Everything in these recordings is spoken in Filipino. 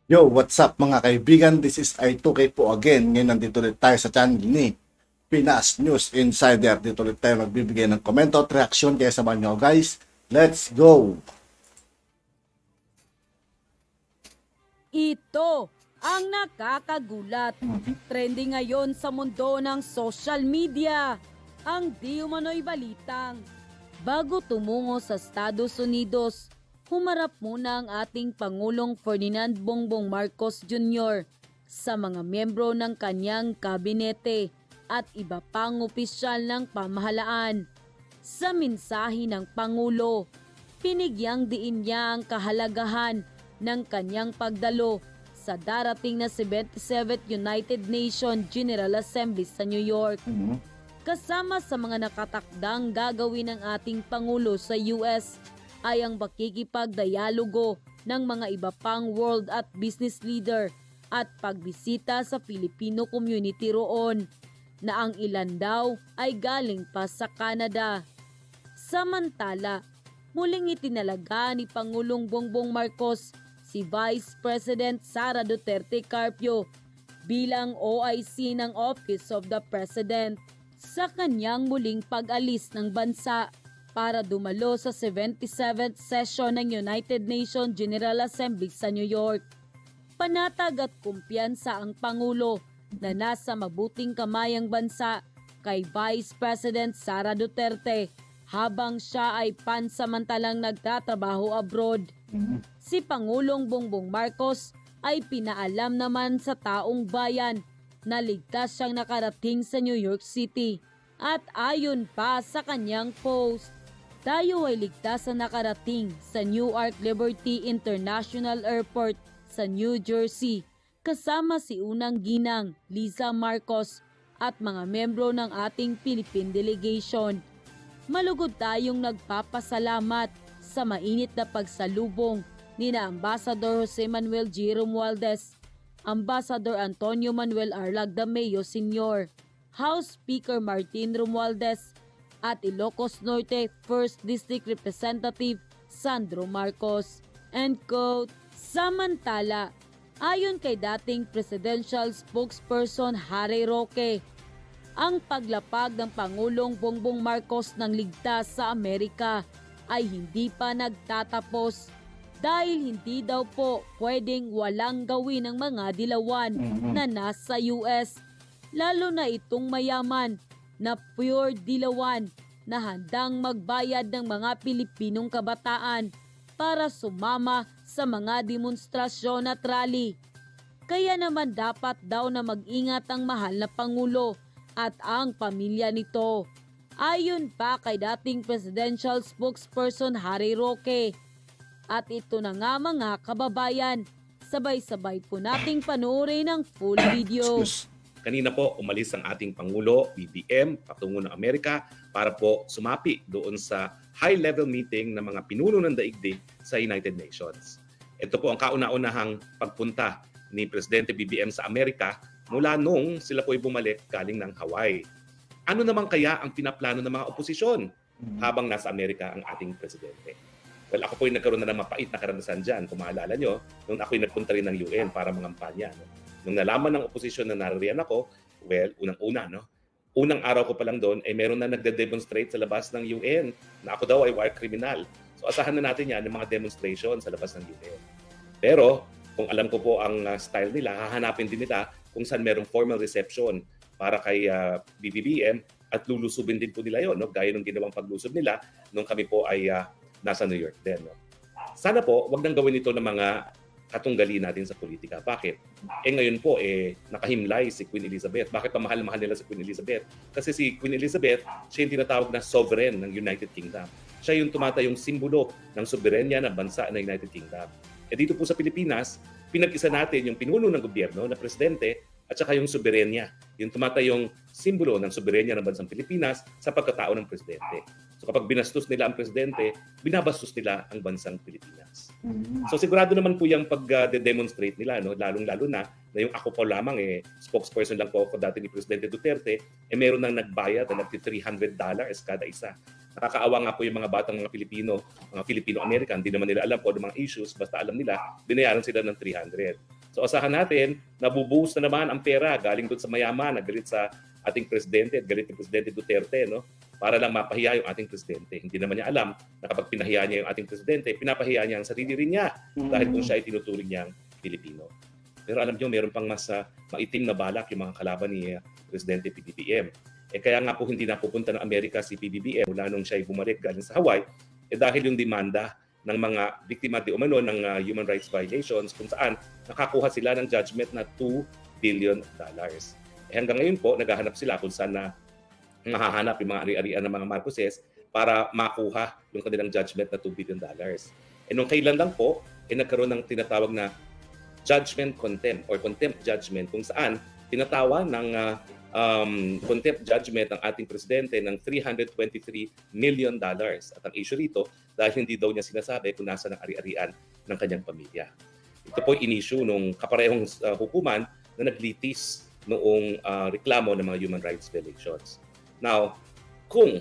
Yo, what's up mga kaibigan? This is I2K po again. Ngayon nandito ulit tayo sa channel ni Pinas News Insider. Dito ulit tayo magbibigay ng komento at reaksyon. Kaya samahan nyo guys. Let's go! Ito ang nakakagulat. Trending ngayon sa mundo ng social media. Ang di umano'y balitang. Bago tumungo sa Estados Unidos, humarap muna ang ating Pangulong Ferdinand Bongbong Marcos Jr. sa mga miyembro ng kanyang kabinete at iba pang opisyal ng pamahalaan. Sa mensahe ng Pangulo, pinigyang diin niya ang kahalagahan ng kanyang pagdalo sa darating na 77th United Nations General Assembly sa New York. Kasama sa mga nakatakdang gagawin ng ating Pangulo sa US ay ang pakikipagdialogo ng mga iba pang world at business leader at pagbisita sa Filipino community roon na ang ilan daw ay galing pa sa Canada. Samantala, muling itinalaga ni Pangulong Bongbong Marcos si Vice President Sara Duterte Carpio bilang OIC ng Office of the President sa kanyang muling pag-alis ng bansa para dumalo sa 77th session ng United Nations General Assembly sa New York. Panatag at kumpiyansa ang Pangulo na nasa mabuting kamay ang bansa kay Vice President Sara Duterte habang siya ay pansamantalang nagtatrabaho abroad. Si Pangulong Bongbong Marcos ay pinaalam naman sa taong bayan na ligtas siyang nakarating sa New York City. At ayon pa sa kanyang post, tayo ay ligtas na nakarating sa Newark Liberty International Airport sa New Jersey kasama si Unang Ginang Liza Marcos at mga membro ng ating Philippine Delegation. Malugod tayong nagpapasalamat sa mainit na pagsalubong ni na Ambassador Jose Manuel G. Romualdez, Ambassador Antonio Manuel Arlag Dameo Sr., House Speaker Martin Romualdez at Ilocos Norte 1st District Representative Sandro Marcos. End quote. Samantala, ayon kay dating Presidential Spokesperson Harry Roque, ang paglapag ng Pangulong Bongbong Marcos ng ligtas sa Amerika ay hindi pa nagtatapos dahil hindi daw po pwedeng walang gawin ng mga dilawan na nasa US, lalo na itong mayaman na pure dilawan na handang magbayad ng mga Pilipinong kabataan para sumama sa mga demonstrasyon at rally. Kaya naman dapat daw na mag-ingat ang mahal na Pangulo at ang pamilya nito. Ayon pa kay dating Presidential Spokesperson Harry Roque. At ito na nga mga kababayan, sabay-sabay po nating panoorin ang full video. Kanina po umalis ang ating Pangulo, BBM, patungo ng Amerika para po sumapi doon sa high-level meeting ng mga pinuno ng daigdig sa United Nations. Ito po ang kauna-unahang pagpunta ni Presidente BBM sa Amerika mula nung sila po'y bumalik galing ng Hawaii. Ano naman kaya ang pinaplano ng mga oposisyon habang nasa Amerika ang ating Presidente? Well, ako po'y nagkaroon na ng mapait na karanasan dyan. Kung maalala nyo, nung ako'y nagpunta rin ng UN para mangampanya. No? Nung nalaman ng oposisyon na naririyan ako, well, unang-una, no? Unang araw ko pa lang doon, ay meron na nagde-demonstrate sa labas ng UN na ako daw ay war criminal. So asahan na natin yan ng mga demonstration sa labas ng UN. Pero, kung alam ko po ang style nila, hahanapin din nila kung saan merong formal reception para kay BBM at lulusubin din po nila yon, no? Gaya ng ginawang paglusob nila nung kami po ay nasa New York din. No? Sana po, wag nang gawin ito ng mga katunggali natin sa politika. Bakit? Ngayon po, nakahimlay si Queen Elizabeth. Bakit pa mahal-mahal nila si Queen Elizabeth? Kasi si Queen Elizabeth, siya yung tinatawag na sovereign ng United Kingdom. Siya yung tumatayong simbolo ng soberenya ng bansa ng United Kingdom. Dito po sa Pilipinas, pinag-isa natin yung pinuno ng gobyerno na presidente at saka yung soberenya, yung tumatayong simbolo ng soberenya ng bansang Pilipinas sa pagkatao ng presidente. So kapag binastos nila ang presidente, binabastos nila ang bansang Pilipinas. So sigurado naman po yung pag-demonstrate nila, no? Lalong-lalo na yung ako po lamang, spokesperson lang po ako dati ni Presidente Duterte, meron nang nagbayad na $300 kada isa. Nakakaawa nga po yung mga batang mga Pilipino, mga Filipino-American, hindi naman nila alam po ang mga issues, basta alam nila, binayaran sila ng 300. So asahan natin, nabubuhos na naman ang pera galing doon sa mayaman, nagalit sa ating presidente at galit ni Presidente Duterte, no? Para lang mapahiya yung ating presidente. Hindi naman niya alam na kapag pinahiya niya yung ating presidente, pinapahiya niya ang sarili rin niya dahil kung siya ay tinuturing niyang Pilipino. Pero alam niyo, meron pang mas maitim na balak yung mga kalaban ni Presidente PBBM. Kaya nga po hindi napupunta ng Amerika si PBBM mula nung siya ay bumalik galing sa Hawaii, dahil yung demanda ng mga biktima di umano ng human rights violations kung saan nakakuha sila ng judgment na $2 billion. Hanggang ngayon po, naghahanap sila kung saan na mahahanap yung mga ari-arian ng mga Marcoses para makuha yung kanilang judgment na $2 billion. Nung kailan lang po, nagkaroon ng tinatawag na judgment contempt or contempt judgment kung saan tinatawa ng contempt judgment ng ating presidente ng $323 million. At ang issue rito, dahil hindi daw niya sinasabi kung nasa ng ari-arian ng kanyang pamilya. Ito po in-issue nung kaparehong hukuman na naglitis noong reklamo ng mga human rights violations. Now, kung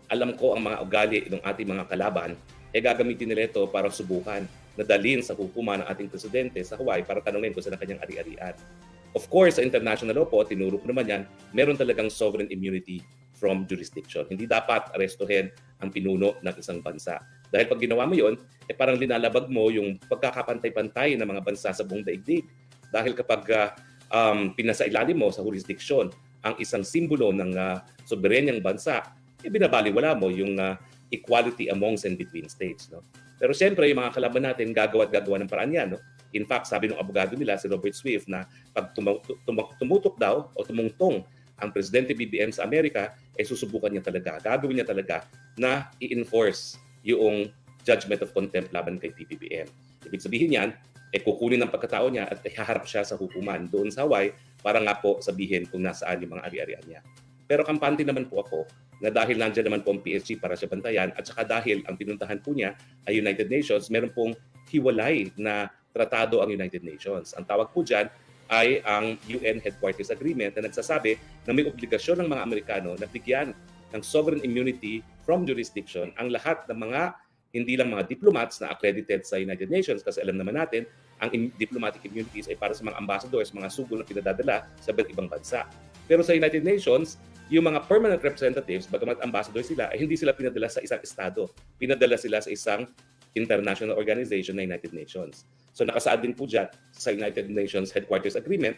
alam ko ang mga ugali ng ating mga kalaban, gagamitin nila ito para subukan na dalhin sa hukuman ng ating presidente sa Hawaii para tanungin kung saan ang kanyang ari-arian. Of course, sa international law po, tinuro ko naman yan, meron talagang sovereign immunity from jurisdiction. Hindi dapat arestuhin ang pinuno ng isang bansa. Dahil pag ginawa mo yun, parang linalabag mo yung pagkakapantay-pantay ng mga bansa sa buong daigdig. Dahil kapag pinasailalim mo sa jurisdiction ang isang simbolo ng soberenyang bansa, binabaliwala mo yung equality amongst and between states. No? Pero siyempre, yung mga kalaban natin, gagawa ng paraan yan. No? In fact, sabi ng abogado nila, si Robert Swift, na pag tumutok daw o tumungtong ang Presidente BBM sa Amerika, susubukan niya talaga, gagawin niya talaga na i-enforce yung judgment of contempt laban kay PBBM. Ibig sabihin yan, kukunin ng pagkatao niya at ihaharap siya sa hukuman doon sa Hawaii para nga po sabihin kung nasaan yung mga ari-arian niya. Pero kampante naman po ako na dahil nandiyan naman po ang PSG para siya bantayan at saka dahil ang pinuntahan po niya ay United Nations, meron pong hiwalay na tratado ang United Nations. Ang tawag po dyan ay ang UN Headquarters Agreement na nagsasabi na may obligasyon ng mga Amerikano na bigyan ng sovereign immunity from jurisdiction ang lahat ng mga hindi lang mga diplomats na accredited sa United Nations kasi alam naman natin ang diplomatic immunities ay para sa mga ambassadors, mga sugo na pinadadala sa iba't ibang bansa. Pero sa United Nations, yung mga permanent representatives, bagamat ambassador sila, ay hindi sila pinadala sa isang estado. Pinadala sila sa isang international organization na United Nations. So nakasaad din po dyan sa United Nations Headquarters Agreement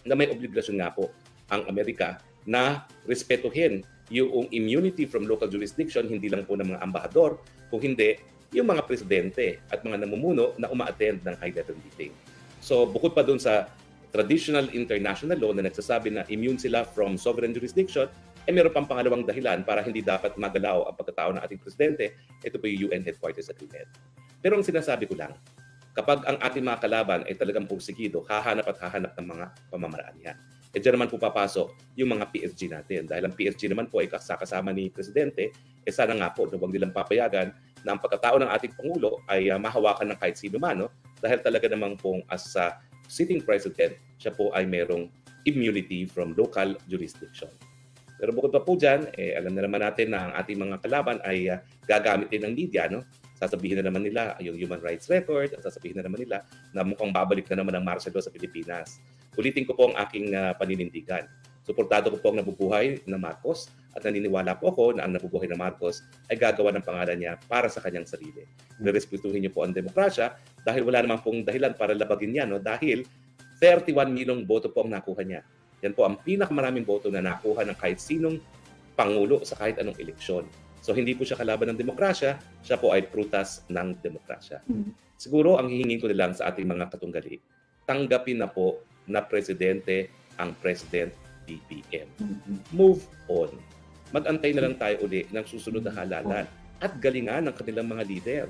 na may obligasyon nga po ang Amerika na respetuhin yung immunity from local jurisdiction, hindi lang po ng mga ambahador, kung hindi yung mga presidente at mga namumuno na uma-attend ng high-level meeting. So bukod pa dun sa traditional international law na nagsasabi na immune sila from sovereign jurisdiction, meron pang pangalawang dahilan para hindi dapat magalaw ang pagkatao ng ating presidente. Ito po yung UN Headquarters Agreement. Pero ang sinasabi ko lang, kapag ang ating mga kalaban ay talagang pursigido, hahanap ng mga pamamaraan yan. Diyan naman po papasok yung mga PSG natin. Dahil ang PSG naman po ay kasama ni Presidente, sana nga po huwag nilang papayagan na ang pagkatao ng ating Pangulo ay mahawakan ng kahit sino man. No? Dahil talaga namang pong as sitting president, siya po ay merong immunity from local jurisdiction. Pero bukod pa po dyan, alam na naman natin na ang ating mga kalaban ay gagamit din ng media. No? Sasabihin na naman nila yung human rights record at sasabihin na naman nila na mukhang babalik na naman ang martial law sa Pilipinas. Ulitin ko po ang aking paninindigan. Suportado ko po ang nabubuhay na Marcos at naniniwala po ako na ang nabubuhay na Marcos ay gagawa ng pangalan niya para sa kanyang sarili. Respetuhin niyo po ang demokrasya dahil wala namang pong dahilan para labagin niya. No? Dahil 31 milyong boto po ang nakuha niya. Yan po ang pinakamaraming boto na nakuha ng kahit sinong pangulo sa kahit anong eleksyon. So hindi po siya kalaban ng demokrasya, siya po ay prutas ng demokrasya. Siguro ang hihingin ko nilang sa ating mga katunggali, tanggapin na po na presidente ang President BBM. Move on. Mag-antay na lang tayo uli ng susunod na halalan at galingan ng kanilang mga leader.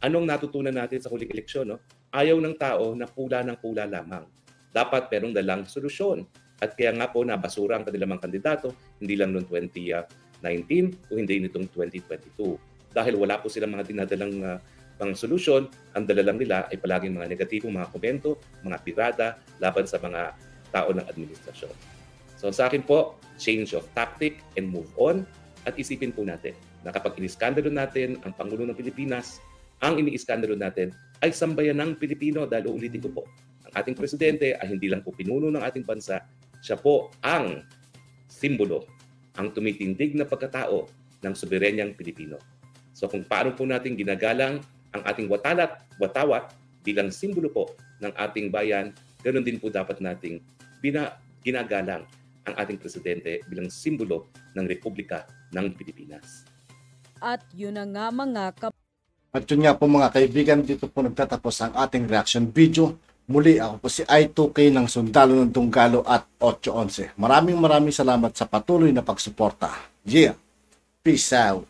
Anong natutunan natin sa huling eleksyon? No? Ayaw ng tao na pula ng pula lamang. Dapat merong dalang solusyon. At kaya nga po nabasura ang kanilang mga kandidato, hindi lang noong 2019 o hindi nitong 2022. Dahil wala po silang mga dinadalang pang solusyon, ang dala lang nila ay palaging mga negatibong mga komento, mga pirada, laban sa mga tao ng administrasyon. So sa akin po, change of tactic and move on. At isipin po natin na kapag iniskandalo natin ang Pangulo ng Pilipinas, ang iniiskandalo natin ay sambayan ng Pilipino dahil uulitin ko po, ang ating presidente ay hindi lang po pinuno ng ating bansa, siya po ang simbolo, ang tumitindig na pagkatao ng soberenyang Pilipino. So kung paano po natin ginagalang ang ating watawat bilang simbolo po ng ating bayan, ganoon din po dapat nating ginagalang ang ating presidente bilang simbolo ng Republika ng Pilipinas. At yun na nga mga At yun nga po mga kaibigan, dito po nagtatapos ang ating reaction video. Muli ako po si I2K ng Sundalo ng Tunggalo at 811. Maraming salamat sa patuloy na pagsuporta. Yeah, peace out.